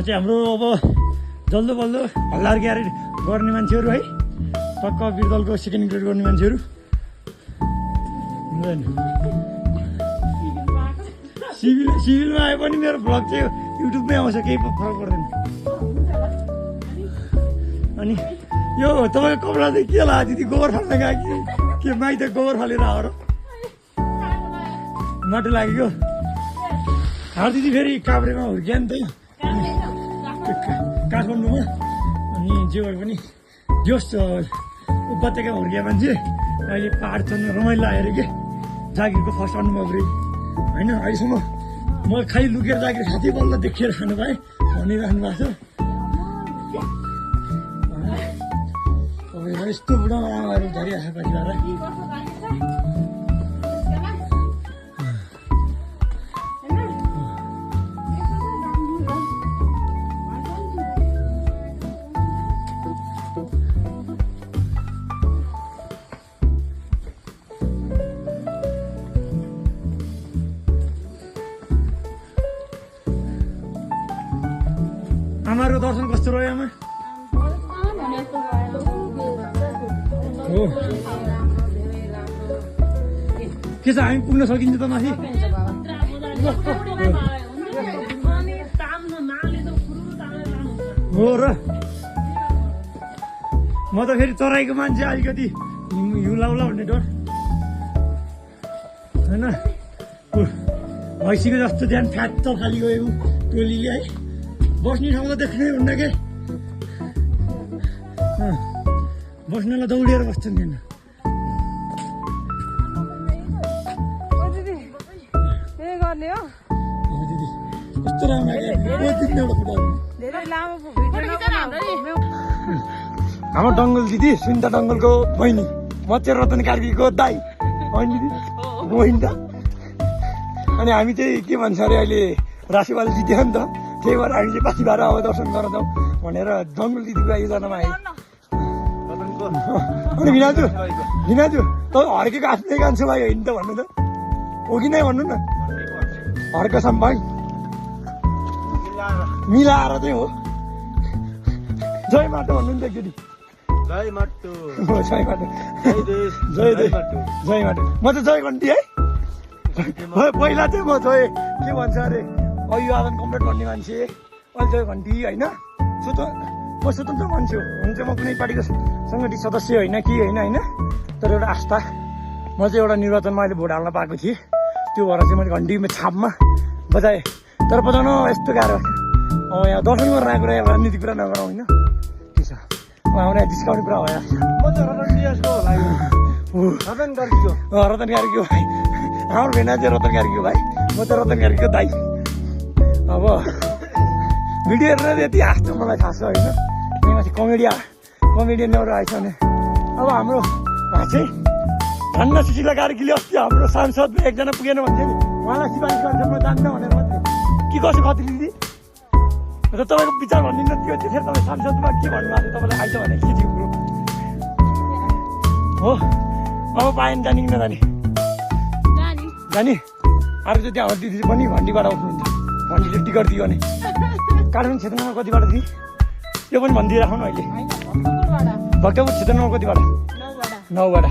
चाहिँ हाम्रो अब जल्दो बल्दो हल्लार ग्यारेज गर्ने मान्छेहरू है, टक्क बिरदलको सेकेन्ड ग्रेड गर्ने मान्छेहरू सिभिलमा आए पनि मेरो भ्लग चाहिँ युट्युबमै आउँछ, केही फरक पर्दैन। अनि यो तपाईँको कपडा चाहिँ के लाग्यो दिदी? गोबर फाल्न गएको कि के माइत गोबर फालेर आएर माटो लागेको? हार दिदी फेरि काभ्रेमा हुर्किया नि त काठमाडौँमा। अनि जे भए पनि जोस् उपत्यकामा हुर्किया मान्छे अहिले पाहाड चढ्न रमाइलो आएर के जागिरको फर्स्ट अनुभव रे होइन। अहिलेसम्म म खालि लुकेर जागिर खाँथेँ, बल्ल देखेर खानु पाएँ भनिराख्नु भएको छ। तपाईँको यस्तो बुढा आमाहरू झरिआएको परिवार आमाहरूको दर्शन कस्तो रह्यो आमा? हो के छ, हामी पुग्न सकिन्छ त माथि? हो र म त फेरि चराईको मान्छे, अलिकति हिउँलाउला भन्ने डर होइन। भैँसीको जस्तो ध्यान फ्याट खाली गयो टोलीले है। बस्ने ठाउँ त देख्नै हुन्न के, बस्नलाई दौडिएर बस्छन् किन? यस्तो राम्रो हाम्रो डङ्गल दिदी, सुनिता डङ्गलको बहिनी, मचेर रतन कार्कीको दाई होइन दिदी, बहिनी त। अनि हामी चाहिँ के भन्छ अरे, अहिले राशिवाल जित्यो नि त, त्यही भएर हामी चाहिँ पछि भएर अब दर्शन गर्न जाउँ भनेर डङ्गल दिदीको आयोजनामा आयो। अनि भिनाजु त हर्केको आफ्नै कान्छो भाइ होइन त भन्नु त, हो कि नै भन्नु न? हर्क सम्भाइ मिलाएर चाहिँ हो। जय माटो भन्नु नि त एकचोटि। जय माटो, जय माटो, जय जय माटो। म चाहिँ जय घन्टी है। पहिला चाहिँ म जय के भन्छ अरे अभिवादन कम्प्लिट गर्ने मान्छे, अहिले जय घन्टी होइन। म स्वतन्त्र मान्छे हो, हुन्छ। म कुनै पार्टीको सङ्गठित सदस्य होइन कि होइन, तर एउटा आस्था, म चाहिँ एउटा निर्वाचनमा अहिले भोट हाल्न पाएको थिएँ, त्यो भएर चाहिँ मैले घन्टीमा छापमा बजाएँ। तर बजाउन यस्तो गाह्रो, अब यहाँ दर्शन गरेर आएको कुरा, राजनीतिक कुरा नगरौँ होइन। के छ आउने जिस्काउने कुरा भयो। रतन कार्कीको भाइ, हाम्रो भेना चाहिँ रतन कार्कीको भाइ, म चाहिँ रतन कार्कीको दाइ। अब भिडियो हेरेर यति हाँस्छ मलाई थाहा छ होइन। माथि कमेडियन एउटा आएछ भने अब हाम्रो चाहिँ धन्न सुशीला कार्कीले अस्ति हाम्रो सांसदमा एकजना पुगेन भन्थ्यो नि, उहाँलाई सिफारिस गर्छ म जान्न भनेर मात्रै के कसो खती दिदी? र तपाईँको विचार भनिदिनु त्यो त्यतिखेर तपाईँ सांसदमा के भन्नुभएको थियो? तपाईँलाई आइछ भने के थियो कुरो हो? अब पाएन जाने कि नजाने? जाने अर्को चाहिँ हाम्रो दिदी पनि भण्डीबाट आउनुहुन्छ, भण्डीले टिकट दियो भने। काठमाडौँ क्षेत्रमा कतिबाट दिदी? यो पनि भनिदिइराख्नु अहिले। भक्तपुर क्षेत्र नम्बर कतिबाट? 9बाट।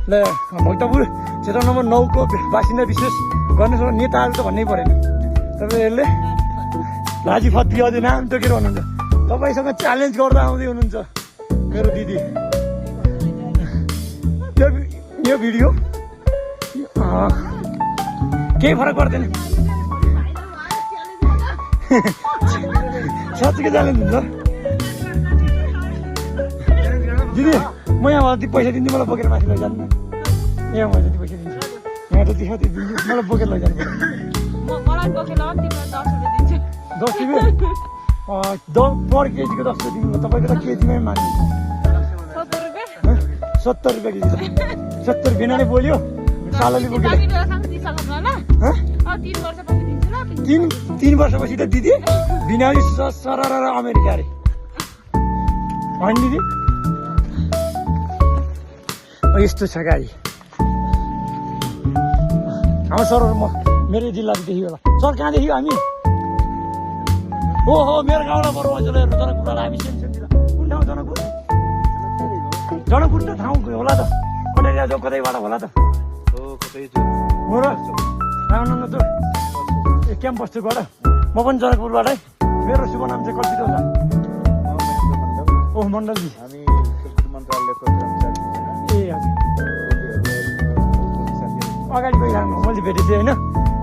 ल भक्तपुर क्षेत्र नम्बर 9को बासिन्दा विशेष गर्नु नेताहरू त भन्नै परेन। तपाईँहरूले लाजी फत्ती अझै नाम तोकेर हुनुहुन्छ। तपाईँसँग च्यालेन्ज गर्दा आउँदै हुनुहुन्छ मेरो दिदी। यो भिडियो केही फरक पर्दैन, साँच्चीकै च्यालेन्ज हुन्छ दिदी। म यहाँ पैसा दिन्छु, मलाई बोकेर माथि लैजानु न। यहाँ म जति पैसा दिन्छु, यहाँ जति छ त्यो दिन्छु, मलाई बोकेर लैजानु पर्छ। 10 रुपियाँ पर केजीको 10 रुपियाँ दिनु, तपाईँको त केजीमै मानिन्छ। 70 रुपियाँ केजी छ। 70 भेनाले बोल्यो, सालले बोक्यो। 3 वर्षपछि त दिदी बिनाली सरर अमेरिका अरे होइन दिदी? यस्तो छ गाडी। हाम्रो सरहरू म मेरो जिल्लादेखि होला। सर कहाँदेखि हामी? ओहो मेरो गाउँलाई बरु मजाले हेर्नु जनकपुर हामी सेमसेमतिर कुन ठाउँ जनकपुर जनकपुर त ठाउँ होला त कतै जो कतैबाट होला त हो र रामनन्द चोक ए क्याम्प बस्तीबाट म पनि जनकपुरबाटै मेरो शुभ नाम चाहिँ कल्पित होला ओह मण्डलजी हामी संस्कृति मन्त्रालयको कर्मचारी ए हजुर अगाडि गइरहनु मैले भेटेको थिएँ होइन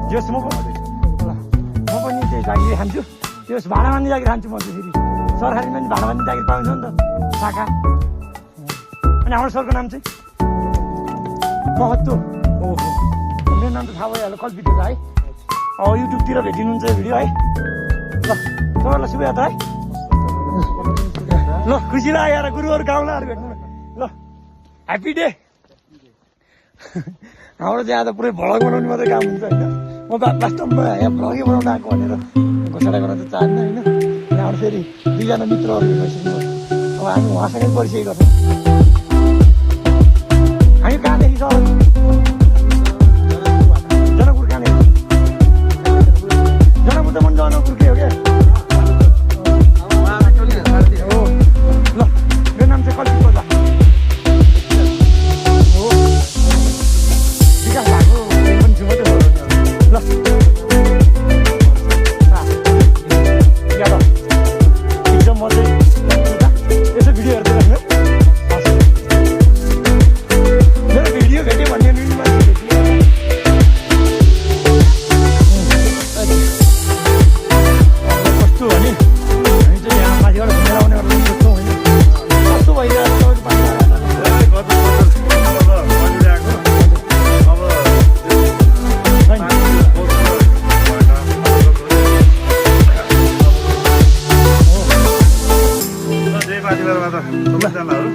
जस म पनि त्यही जागिर खान्छु त्यस भाडा मान्ने जागिर खान्छु म चाहिँ फेरि सरकारीमा पनि भाडा मान्ने जागिर पाउँछ नि त शाखा अनि हाम्रो सरको नाम चाहिँ महत्त्व ओहो मेरो नाम त थाहा भइहाल्यो कल्पित होला है अब युट्युबतिर भेटिनुहुन्छ भिडियो है ल तपाईँलाई शुभयात्रा है ल खुसी लाग्यो यार गुरुहरू गाउँलाहरू भेट्नु ल ह्याप्पी डे हाम्रो चाहिँ आज पुरै भ्लग बनाउने मात्रै काम हुन्छ होइन म वास्तवमा यहाँ भ्लगै बनाउनु आएको भनेर घोषणा गर्न त चाहन्न होइन यहाँबाट फेरि दुईजना मित्रहरू भइसक्नु अब हामी उहाँसँगै परिचय गर्छौँ हामी कहाँदेखि सर जनकपुर कहाँदेखि जनकपुर त मन जनकपुरकै हो क्या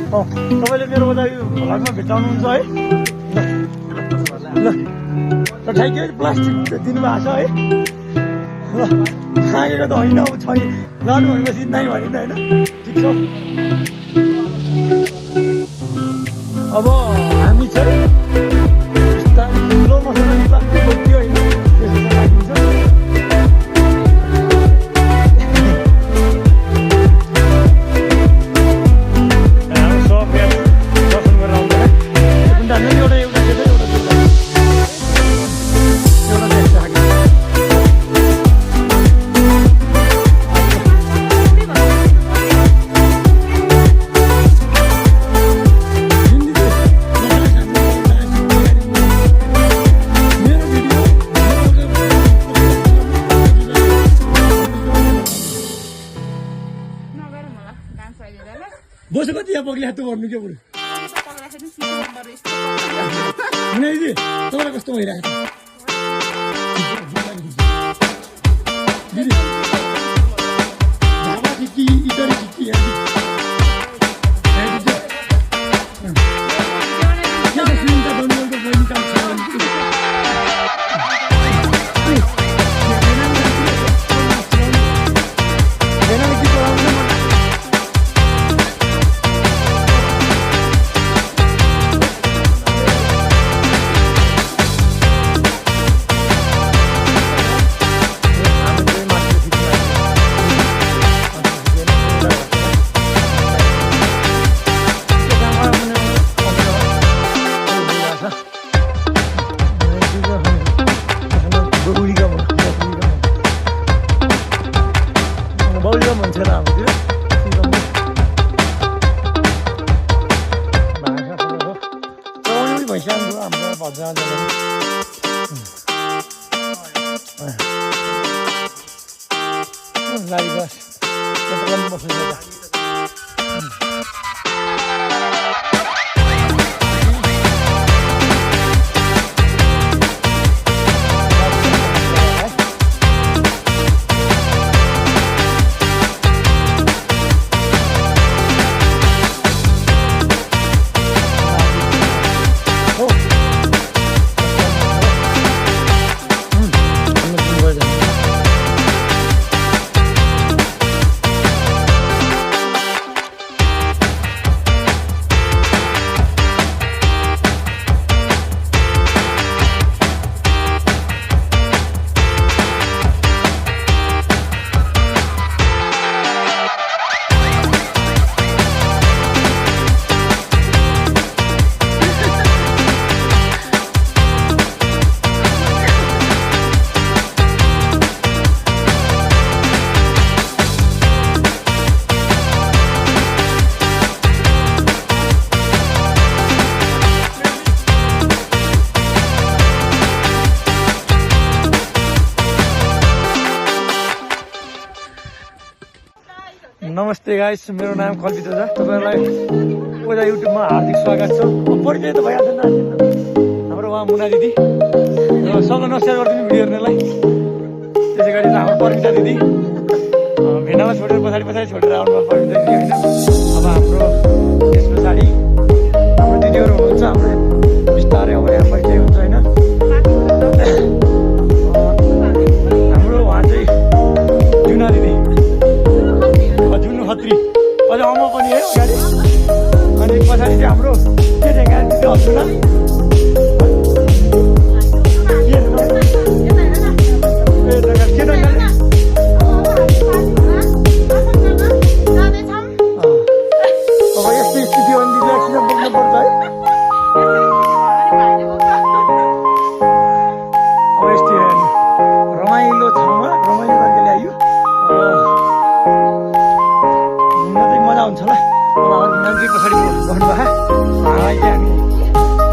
तपाईँले मेरो बजाइ भ्लगमा भेटाउनुहुन्छ है ल ल ठ्याक्कै प्लास्टिक दिनुभएको छ है ल खाएको त होइन अब छैन लानु भनेपछि नै भने होइन ठिक छ अब हामी चाहिँ ठुलो मसला प्लास्टिक बोक्यो होइन त्यसो राखिन्छ बसो कति यहाँ पग्लिया त भन्नु के बरु दिदी तपाईँलाई कस्तो भइरहेको छ दिदी ढाबा खिच्की इटरी खिच्की नमस्ते गाइस, मेरो नाम कल्पित ओझा। तपाईँहरूलाई ओझा युट्युबमा हार्दिक स्वागत छ। परिचय त भइहाल्छ नि, हाम्रो उहाँ मुना दिदी र सबलाई नमस्कार गरिदिनु भिडियो हेर्नेलाई। त्यसै गरी हाम्रो पर्मिता दिदी भेनामा छोडेर पछाडि छोडेर आउनुभयो पर्मिता दिदी होइन। अब हाम्रो त्यस पछाडि हाम्रो दिदीहरू हुनुहुन्छ, हाम्रो बिस्तारै अब यहाँ परिचय हुन्छ होइन। हाम्रो उहाँ चाहिँ जुना दिदी, जुनु खत्री, अझ अम्मा पनि है अगाडि। अनि पछाडि चाहिँ हाम्रो के चाहिँ गाडी दिदी हजुरना अब यस्तो स्थिति हो भने दिदी एक्सिडेन्ट बोक्नु पर्छ है। अब यस्तो रमाइलो ठाउँमा रमाइलो गरेर ल्याइयो। घुम्न चाहिँ मजा हुन्छ होला। अब हाम्रो मान्छे पछाडि बस्नुभयो, उहाँलाई चाहिँ हामी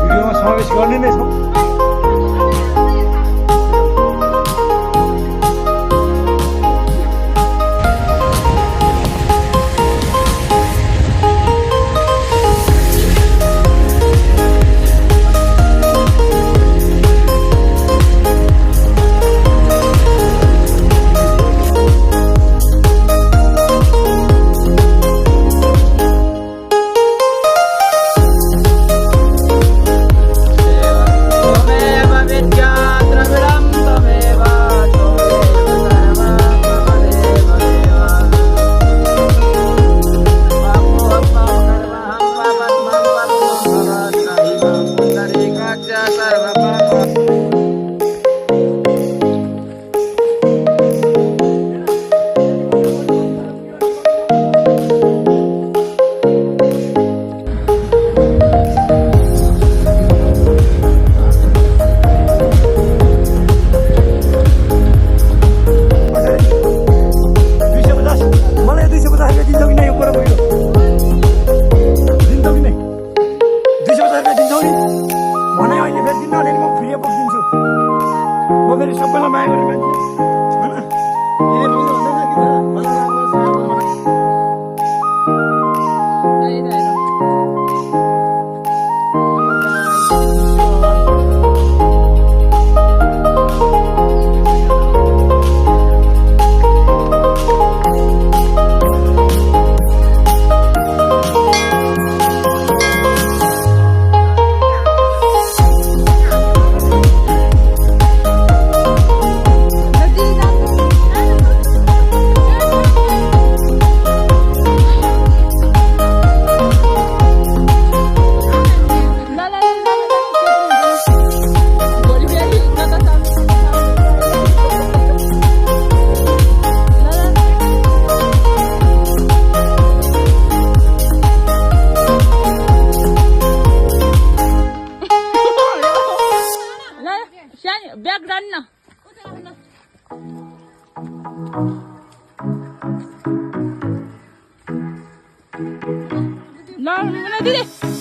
भिडियोमा समावेश गर्ने नै छौँ। सबैलाई माया गर्ने मान्छे Dile.